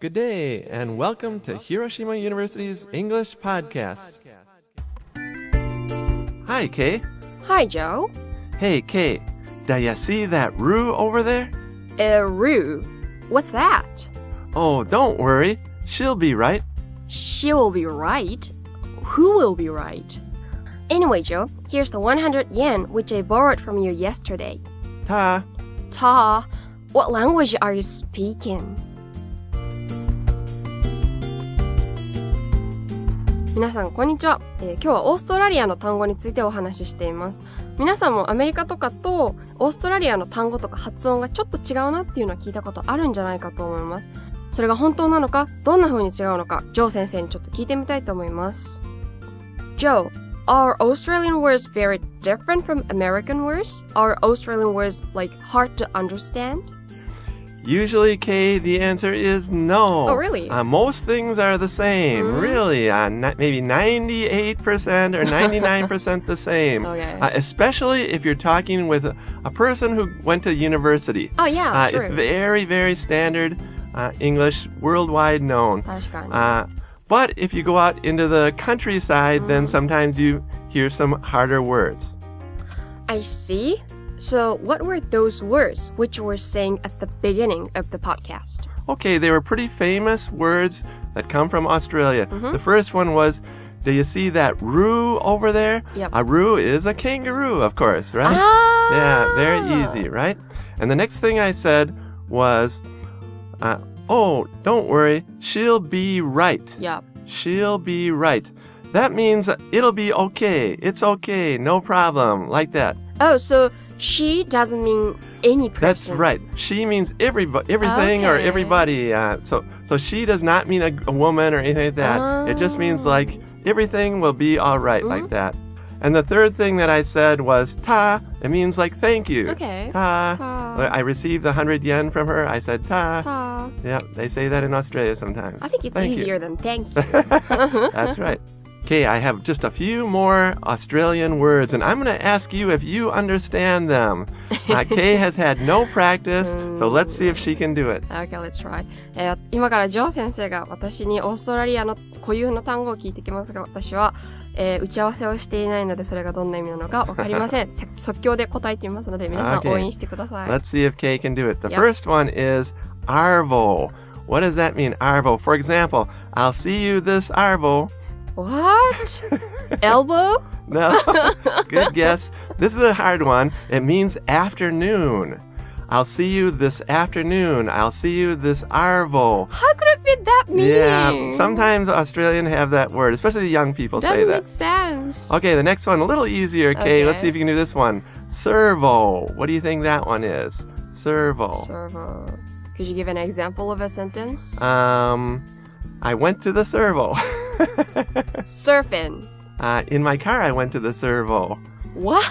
Good day, and welcome to Hiroshima University's English Podcast. Hi, Kay. Hi, Joe. Hey, Kay, do you see that Roo over there? Roo. What's that? Oh, don't worry. She'll be right. She will be right. Who will be right? Anyway, Joe, here's the 100 yen which I borrowed from you yesterday. Ta. Ta. What language are you speaking?皆さんこんにちは、今日はオーストラリアの単語についてお話ししています。皆さんもアメリカとかとオーストラリアの単語とか発音がちょっと違うなっていうのは聞いたことあるんじゃないかと思います。それが本当なのか、どんな風に違うのか、ジョー先生にちょっと聞いてみたいと思います。Joe, are Australian words very different from American words? Are Australian words like hard to understand?Usually, Kay, the answer is no. Oh, really? Most things are the same. Really, maybe 98% or 99% the same. Okay. Especially if you're talking with a person who went to university. Oh, yeah, true. It's very, very standard English, worldwide known. 確かに。But if you go out into the countryside, then sometimes you hear some harder words. I see.So, what were those words which you were saying at the beginning of the podcast? Okay, they were pretty famous words that come from Australia. The first one was, do you see that Roo over there? Yep. A Roo is a kangaroo, of course, right? Ah! Yeah, very easy, right? And the next thing I said was, oh, don't worry, she'll be right. Yep. She'll be right. That means it'll be okay. It's okay, no problem, like that. Oh, so...She doesn't mean any person. That's right. She means everything or everybody. So she does not mean a woman or anything like that. It just means like everything will be all right like that. And the third thing that I said was ta. It means like thank you. Okay. Ta. I received 100 yen from her. I said ta. Ta. Yeah, they say that in Australia sometimes. I think it's easier than thank you. That's right.Okay, I have just a few more Australian words, and I'm going to ask you if you understand them. Kay has had no practice, so let's see if she can do it. Okay, let's try. 今からジョー先生が私にオーストラリアの固有の単語を聞いてきますが、私は、打ち合わせをしていないのでそれがどんな意味なのかわかりません。即興で答えてみますので皆さん応援してください。Let's see if Kay can do it. The first one is arvo. What does that mean, arvo? For example, I'll see you this arvo.What? Elbow? No. Good guess. This is a hard one. It means afternoon. I'll see you this afternoon. I'll see you this arvo. How could it be that meaning? Yeah, sometimes Australians have that word, especially the young people say that. Doesn't make sense. Okay, the next one, a little easier, Kay. Okay. Let's see if you can do this one. Servo. What do you think that one is? Servo. Servo. Could you give an example of a sentence? I went to the servo. Surfing. In my car, I went to the servo. What?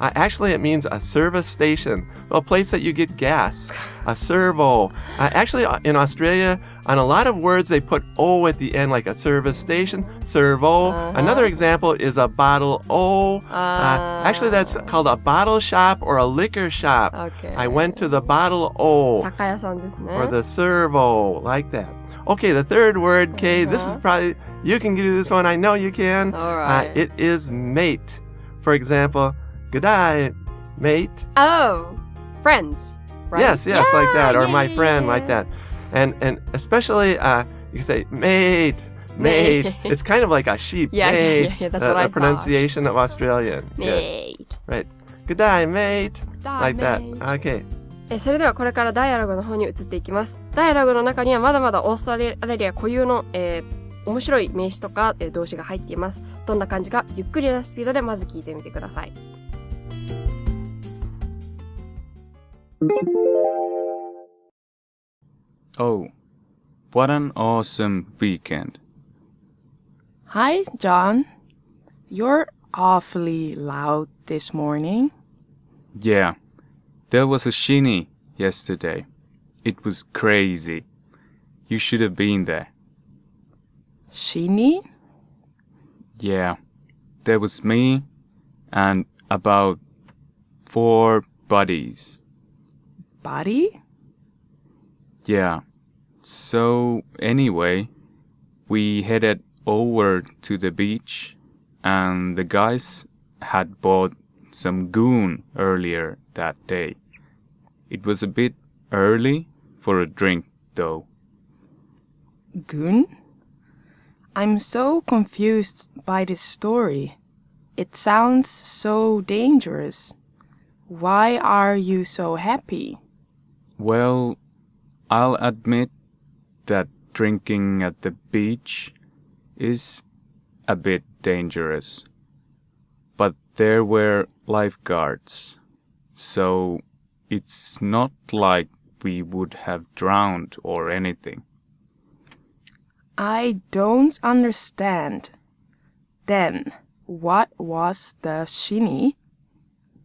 Actually, it means a service station, a place that you get gas. A servo. Actually, in Australia, on a lot of words, they put O at the end, like a service station. Servo. Another example is a bottle O. Actually, that's called a bottle shop or a liquor shop. Okay. I went to the bottle O. 酒屋さんですね。 Or the servo, like that.Okay, the third word, Kay, this is probably, you can do this one, I know you can. All right. It is mate. For example, good day, mate. Oh, friends, right? Yes, yeah, like that, or yeah, my friend, like that. And especially, you can say, mate. It's kind of like a sheep, mate. Yeah, that's what I thought. Pronunciation of Australian. Mate. Yeah. Right. Good day, mate. Like that. Mate. Okay.それではこれからダイアログの方に移っていきます。ダイアログの中にはまだまだオーストラリア固有の、面白い名詞とか、動詞が入っています。どんな感じかゆっくりなスピードでまず聞いてみてください。Oh, what an awesome weekend. Hi, John. You're awfully loud this morning. Yeah.There was a Shi-ni yesterday. It was crazy. You should have been there. Shi-ni? Yeah. There was me and about 4 buddies. Buddy? Yeah. So anyway, we headed over to the beach and the guys had bought some goon earlier that day. It was a bit early for a drink though. Goon? I'm so confused by this story. It sounds so dangerous. Why are you so happy? Well, I'll admit that drinking at the beach is a bit dangerous. But there were lifeguards, so it's not like we would have drowned or anything. I don't understand. Then, what was the Shi-ni?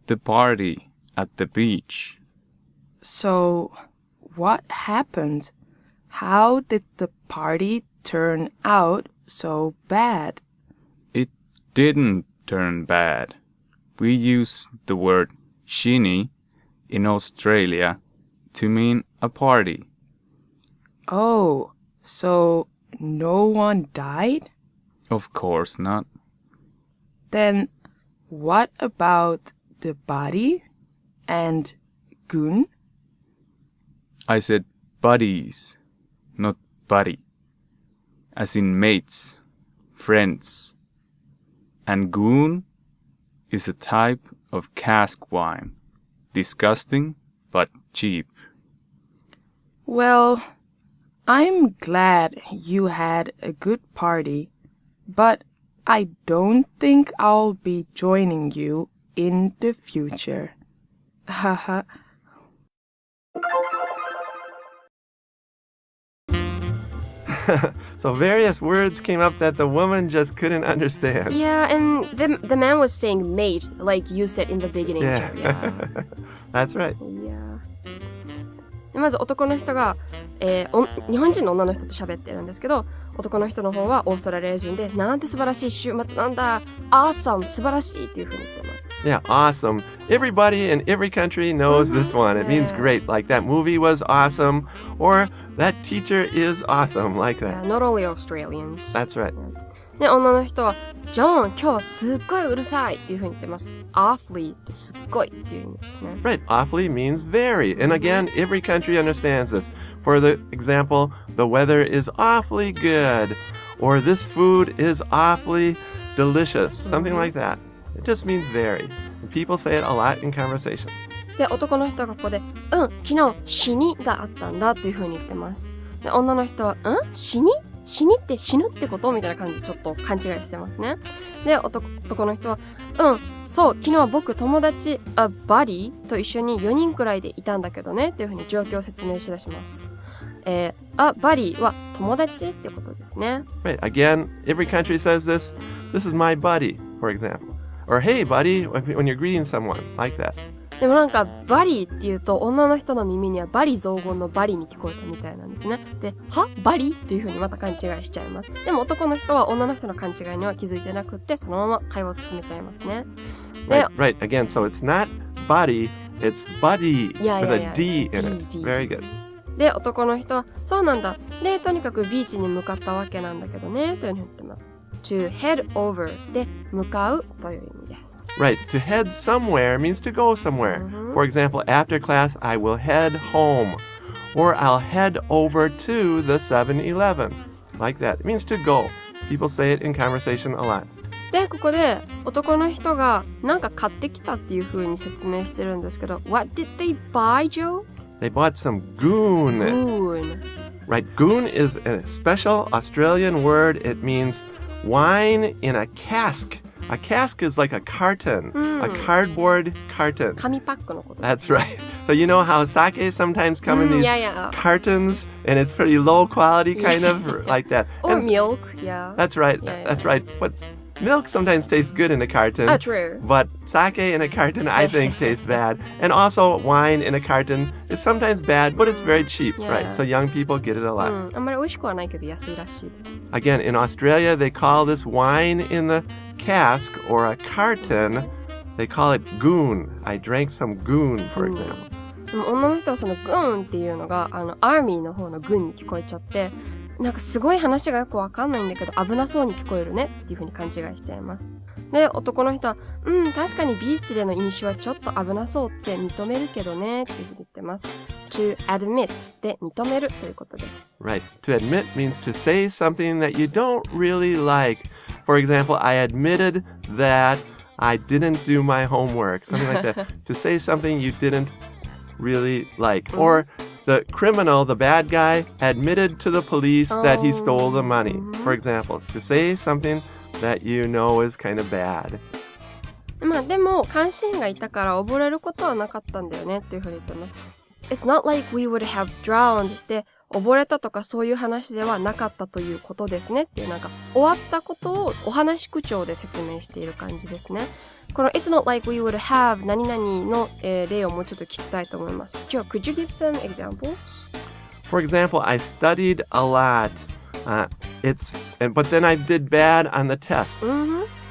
The party at the beach. So, what happened? How did the party turn out so bad? It didn't turn bad. We use the word Shi-ni in Australia to mean a party. Oh, so no one died? Of course not. Then, what about the body and goon? I said buddies, not buddy. As in mates, friends. And goon is a type of cask wine. Disgusting, but cheap. Well, I'm glad you had a good party, but I don't think I'll be joining you in the future. Haha. So various words came up that the woman just couldn't understand. Yeah, and the man was saying mate, like you said in the beginning. Yeah. Yeah. That's right. Yeah. でまず男の人が、日本人の女の人と喋ってるんですけど、男の人の方はオーストラリア人で、なんて素晴らしい週末なんだ、awesome 素晴らしいっていう風に言ってます。Yeah, awesome. Everybody in every country knows this one. It means great. Like that movie was awesome, or that teacher is awesome, like Yeah, that. not only Australians. That's right. で、女の人は、ジョン、今日はすっごいうるさいっていう風に言ってます。awfully ってすっごいっていう意味ですね。Right. Awfully means very. And again, every country understands this. For the example, the weather is awfully good, or this food is awfully delicious, something like that. It just means very. And people say it a lot in conversation. で、男の人がここで、昨日死にがあったんだっていう風に言ってます。で、女の人は、死にって死ぬってことみたいな感じでちょっと勘違いしてますね。で、男の人は、そう、昨日は僕友達、バディと一緒に4人くらいでいたんだけどねっていう風に状況を説明しだします。バディは友達ってことですね。Right. Again, every country says this. This is my buddy, for example. Or hey, buddy, when you're greeting someone, like that. でもなんか、バリーって言うと、女の人の耳にはバリ雑言のバリに聞こえたみたいなんですね。で、バリっていう風にまた勘違いしちゃいます。でも男の人は女の人の勘違いには気づいてなくって、そのまま会話を進めちゃいますね。で、Right. Again, so it's not body, it's buddy Yeah, with yeah, a D yeah. in it. D. Very good. で、男の人は、そうなんだ。で、とにかくビーチに向かったわけなんだけどね、というふうに言ってます。to head over で、向かうという意味です。Right. To head somewhere means to go somewhere. For example, after class, I will head home. Or I'll head over to the 7-Eleven. Like that. It means to go. People say it in conversation a lot. で、ここで男の人がなんか買ってきたっていう風に説明してるんですけど、What did they buy, Joe? They bought some goon. Goon. Right. Goon is a special Australian word. It means wine in a cask. A cask is like a carton, a cardboard carton. 紙パックのこと。That's right. So you know how sake sometimes come in these cartons and it's pretty low quality kind of like that. Or And milk, yeah. That's right. Yeah, That's yeah. right. But milk sometimes tastes good in a carton. True. But sake in a carton I think tastes bad. And also wine in a carton is sometimes bad, but it's very cheap, Yeah. right? So young people get it a lot. あんまり美味しくはないけど安いらしいです。Again, in Australia, they call this wine in the cask or a carton. They call it goon. I drank some goon, for example. でも女の人はそのグーンっていうのがアーミーの方の軍に聞こえちゃって、なんかすごい話がよくわかんないんだけど危なそうに聞こえるねっていう風に勘違いしちゃいます。で、男の人は確かにビーチでの飲酒はちょっと危なそうって認めるけどねっていう風に言ってます。to admit で認めるということです。Right. To admit means to say something that you don't really like. For example, I admitted that I didn't do my homework. Something like that. To say something you didn't really like. Or the criminal, the bad guy, admitted to the police that he stole the money. For example, to say something that you know is kind of bad. まあでも監視員がいたから溺れることはなかったんだよねっていうふうに言ってます。It's not like we would have drowned って溺れたとかそういう話ではなかったということですねっていうなんか終わったことをお話口調で説明している感じですね。この It's not like we would have 何々の、例をもうちょっと聞きたいと思います。じゃあ Could you give some examples? For example, I studied a lot. But then I did bad on the test.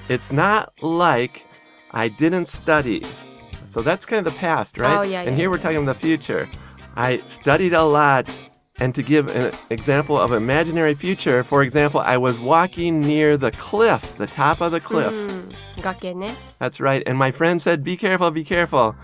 It's not like I didn't study. So that's kind of the past, right? Oh, yeah, And yeah, here we're talking about the future. I studied a lot. And to give an example of imaginary future, for example, I was walking near the cliff, the top of the cliff. 崖ね。 That's right. And my friend said, be careful, be careful.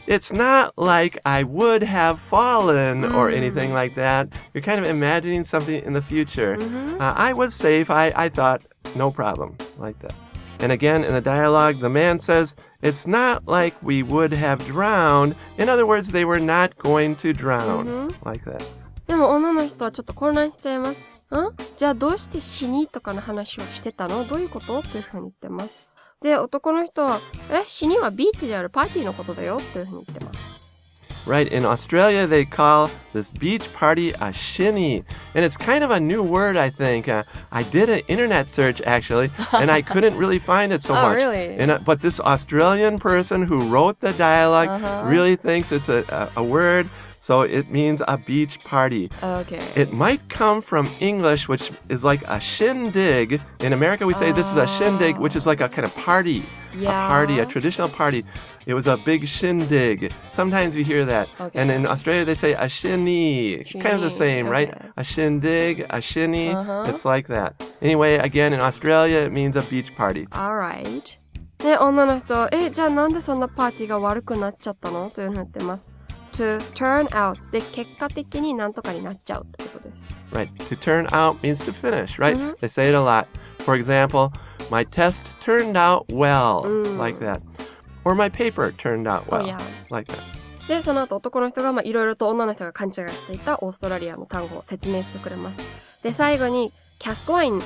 It's not like I would have fallen or anything like that. You're kind of imagining something in the future. I was safe. I thought, no problem, like that. And again, in the dialogue, the man says, it's not like we would have drowned. In other words, they were not going to drown, like that. でも女の人はちょっと混乱しちゃいます。じゃあどうして死にとかの話をしてたの？どういうこと？というふうに言ってます。で、男の人は、死にはビーチであるパーティーのことだよというふうに言ってます。Right. In Australia, they call this beach party a shini. And it's kind of a new word, I think. I did an internet search, actually, and I couldn't really find it so much. Really? But this Australian person who wrote the dialogue really thinks it's a word. So it means a beach party. Okay. It might come from English, which is like a shindig. In America, we say this is a shindig, which is like a kind of party. Yeah. A party, a traditional party. It was a big shindig. Sometimes you hear that. Okay. And in Australia, they say a shini. Kind of the same, right? Okay. A shindig, a shini. It's like that. Anyway, again, in Australia, it means a beach party. Alright. で、女の人は、じゃあなんでそんなパーティーが悪くなっちゃったのというふうに言ってます。To turn out で結果的になんとかになっちゃうってことです。Right. To turn out means to finish, right? They say it a lot. For example, my test turned out well, like that. Or my paper turned out well, yeah. like that. で、その後男の人がいろいろと女の人が勘違いしていたオーストラリアの単語を説明してくれます。で、最後にキャスクワイン、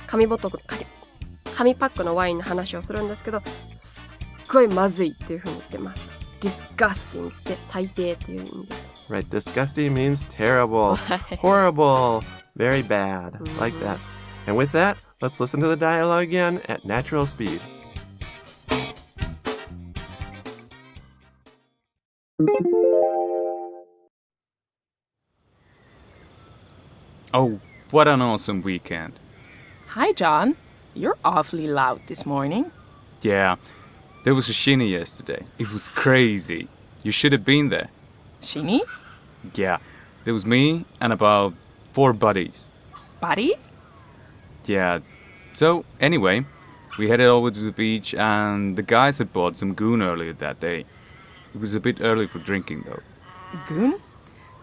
紙パックのワインの話をするんですけど、すっごいまずいっていうふうに言ってます。disgusting って最低っていう意味です。Right. Disgusting means terrible, horrible, very bad, like that. And with that, let's listen to the dialogue again at natural speed. Oh, what an awesome weekend. Hi, John. You're awfully loud this morning. Yeah, there was a Shi-ni yesterday. It was crazy. You should have been there. Shi-ni? Yeah, there was me and about 4 buddies. Buddy? Yeah, so anyway, we headed over to the beach and the guys had bought some goon earlier that day. It was a bit early for drinking though. Goon?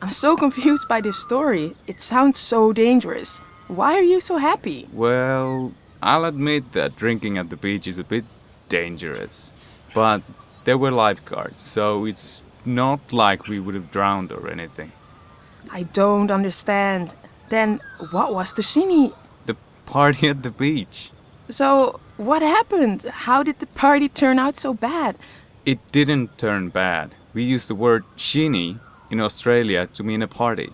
I'm so confused by this story. It sounds so dangerous. Why are you so happy? Well, I'll admit that drinking at the beach is a bit dangerous. But there were lifeguards, so it's not like we would have drowned or anything. I don't understand. Then what was the Shi-ni? The party at the beach. So, what happened? How did the party turn out so bad? It didn't turn bad. We used the word Shi-ni in Australia to mean a party.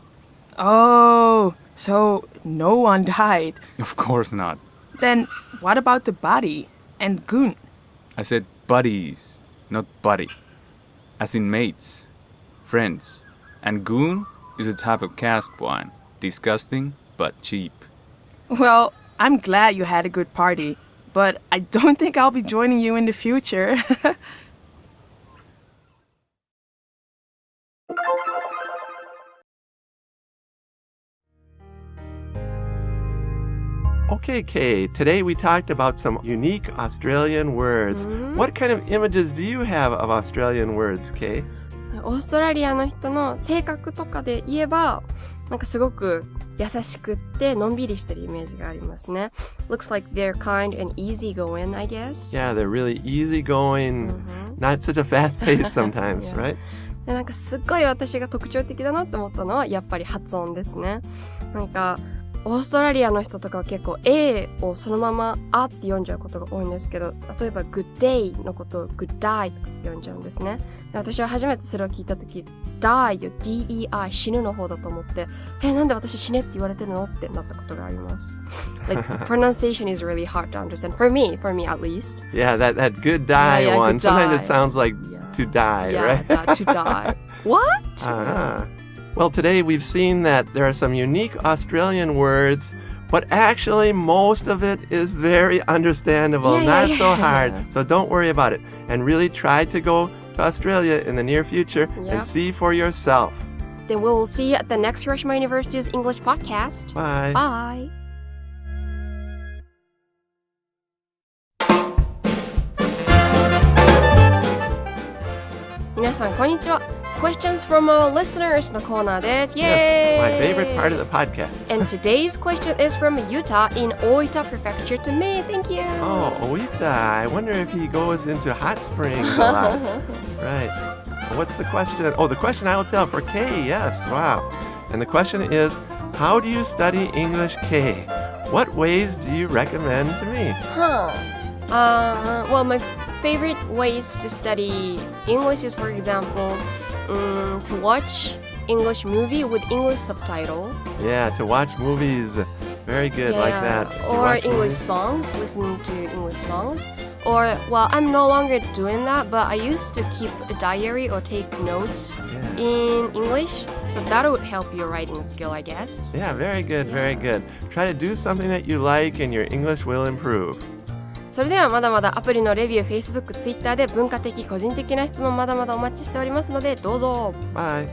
Oh, so no one died. Of course not. Then what about the body and goon? I said buddies, not buddy. As in mates, friends. And goon is a type of cask wine. Disgusting, but cheap. Well, I'm glad you had a good party, but I don't think I'll be joining you in the future. Okay, Kay, today we talked about some unique Australian words. What kind of images do you have of Australian words, Kay? オーストラリアの人の性格とかで言えば、なんかすごく優しくってのんびりしてるイメージがありますね。Looks like they're kind and easygoing, I guess. Yeah, they're really easygoing, not such a fast pace sometimes, Yeah. right? でなんかすっごい私が特徴的だなって思ったのはやっぱり発音ですね。なんかオーストラリアの人とかは結構 A をそのままあって読んじゃうことが多いんですけど、例えば good day のことを good die とか読んじゃうんですね。で私は初めてそれを聞いたとき die よ DEI 死ぬの方だと思ってなんで私死ねって言われてるのってなったことがあります。Like pronunciation is really hard to understand for me at least. Yeah, that good die Yeah, one. good Sometimes die. it sounds like Yeah. to die, Yeah, right? to die. What? Well, today we've seen that there are some unique Australian words, but actually most of it is very understandable, not so hard. So don't worry about it. And really try to go to Australia in the near future and see for yourself. Then we will see you at the next Hiroshima University's English podcast. Bye. Bye. 皆さんこんにちは。Questions from our listeners のコーナーです。Yes, my favorite part of the podcast. And today's question is from Yuta in Oita Prefecture to me. Thank you. Oh, Oita. I wonder if he goes into hot springs a lot. Right. What's the question? Oh, the question I will tell for Kay. Yes. Wow. And the question is, how do you study English, Kay? What ways do you recommend to me? Well, my favorite ways to study English is, for example, to watch English movie with English subtitle. Yeah, to watch movies. Very good, like that. You Or watch English movies? songs, listening to English songs. Or, well, I'm no longer doing that, but I used to keep a diary or take notes in English. So that would help your writing skill, I guess. Yeah, very good, very good. Try to do something that you like and your English will improve. それではまだまだアプリのレビュー、Facebook、Twitter で文化的、個人的な質問まだまだお待ちしておりますので、どうぞ。Bye.